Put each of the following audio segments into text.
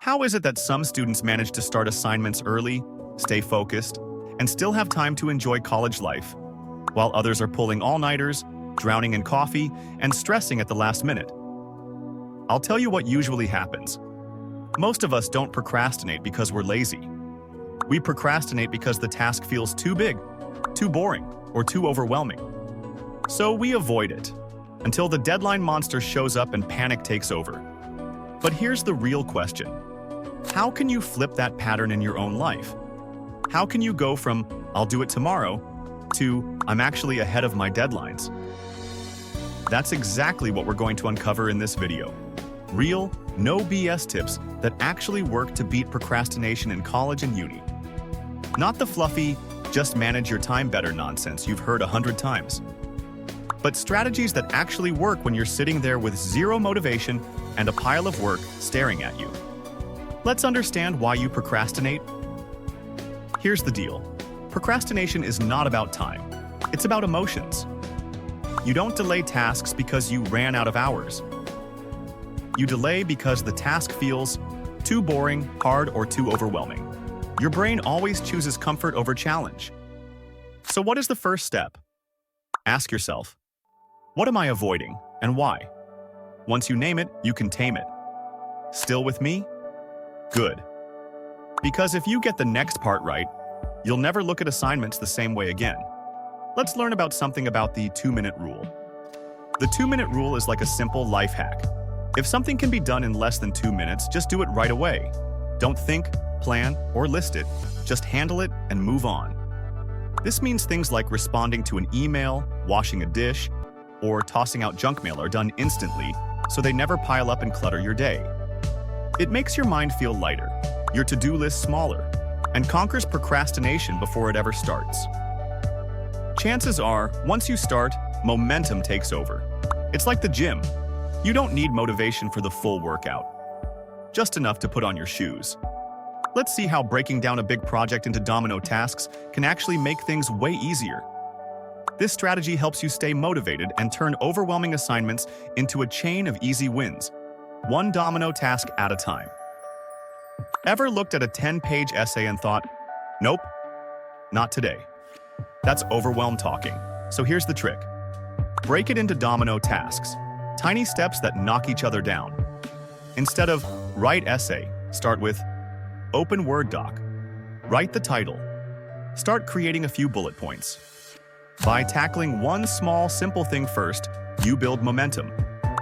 How is it that some students manage to start assignments early, stay focused, and still have time to enjoy college life, while others are pulling all-nighters, drowning in coffee, and stressing at the last minute? I'll tell you what usually happens. Most of us don't procrastinate because we're lazy. We procrastinate because the task feels too big, too boring, or too overwhelming. So we avoid it, until the deadline monster shows up and panic takes over. But here's the real question. How can you flip that pattern in your own life? How can you go from, "I'll do it tomorrow," to, "I'm actually ahead of my deadlines"? That's exactly what we're going to uncover in this video. Real, no BS tips that actually work to beat procrastination in college and uni. Not the fluffy, just manage your time better nonsense you've heard 100 times. But strategies that actually work when you're sitting there with zero motivation and a pile of work staring at you. Let's understand why you procrastinate. Here's the deal. Procrastination is not about time. It's about emotions. You don't delay tasks because you ran out of hours. You delay because the task feels too boring, hard, or too overwhelming. Your brain always chooses comfort over challenge. So what is the first step? Ask yourself, what am I avoiding and why? Once you name it, you can tame it. Still with me? Good. Because if you get the next part right, you'll never look at assignments the same way again. Let's learn about something about the 2-minute rule. The 2-minute rule is like a simple life hack. If something can be done in less than 2 minutes, just do it right away. Don't think, plan, or list it. Just handle it and move on. This means things like responding to an email, washing a dish, or tossing out junk mail are done instantly, so they never pile up and clutter your day. It makes your mind feel lighter, your to-do list smaller, and conquers procrastination before it ever starts. Chances are, once you start, momentum takes over. It's like the gym. You don't need motivation for the full workout, just enough to put on your shoes. Let's see how breaking down a big project into domino tasks can actually make things way easier. This strategy helps you stay motivated and turn overwhelming assignments into a chain of easy wins, one domino task at a time. Ever looked at a 10-page essay and thought, "Nope, not today"? That's overwhelmed talking. So here's the trick. Break it into domino tasks, tiny steps that knock each other down. Instead of write essay, start with open Word doc. Write the title. Start creating a few bullet points. By tackling one small, simple thing first, you build momentum.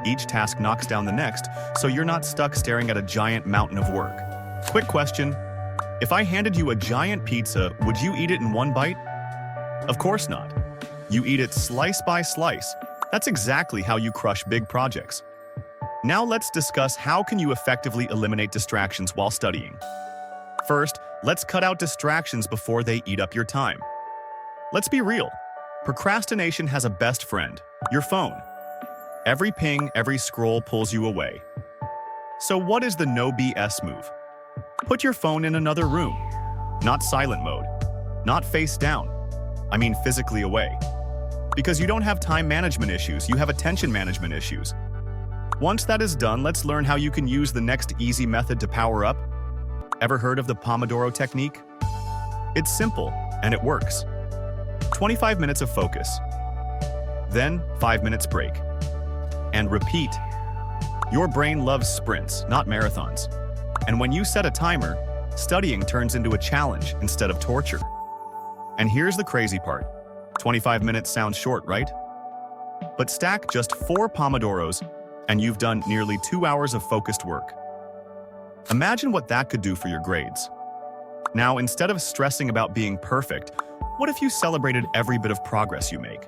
Each task knocks down the next, so you're not stuck staring at a giant mountain of work. Quick question. If I handed you a giant pizza, would you eat it in one bite? Of course not. You eat it slice by slice. That's exactly how you crush big projects. Now let's discuss how can you effectively eliminate distractions while studying. First, let's cut out distractions before they eat up your time. Let's be real. Procrastination has a best friend, your phone. Every ping, every scroll pulls you away. So what is the no BS move? Put your phone in another room. Not silent mode. Not face down. I mean physically away. Because you don't have time management issues, you have attention management issues. Once that is done, let's learn how you can use the next easy method to power up. Ever heard of the Pomodoro Technique? It's simple, and it works. 25 minutes of focus. Then 5 minutes break. And repeat. Your brain loves sprints, not marathons. And when you set a timer, studying turns into a challenge instead of torture. And here's the crazy part. 25 minutes sounds short, right? But stack just 4 Pomodoros, and you've done nearly 2 hours of focused work. Imagine what that could do for your grades. Now, instead of stressing about being perfect, what if you celebrated every bit of progress you make?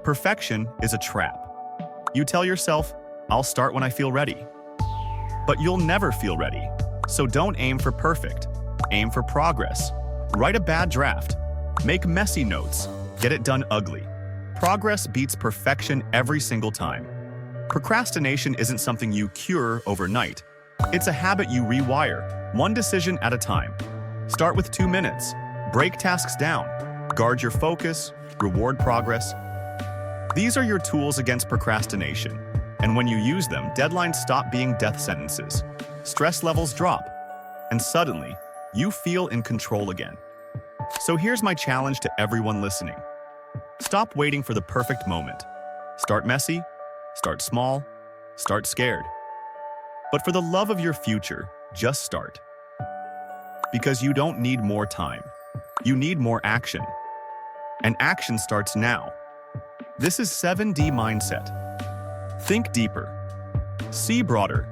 Perfection is a trap. You tell yourself, "I'll start when I feel ready." But you'll never feel ready. So don't aim for perfect. Aim for progress. Write a bad draft. Make messy notes. Get it done ugly. Progress beats perfection every single time. Procrastination isn't something you cure overnight. It's a habit you rewire, one decision at a time. Start with 2 minutes. Break tasks down. Guard your focus. Reward progress. These are your tools against procrastination. And when you use them, deadlines stop being death sentences. stress levels drop, and suddenly, you feel in control again. So here's my challenge to everyone listening. Stop waiting for the perfect moment. Start messy, start small, start scared. But for the love of your future, just start. Because you don't need more time. You need more action. And action starts now. This is 7D Mindset. Think deeper. See broader.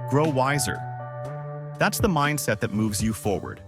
Grow wiser. That's the mindset that moves you forward.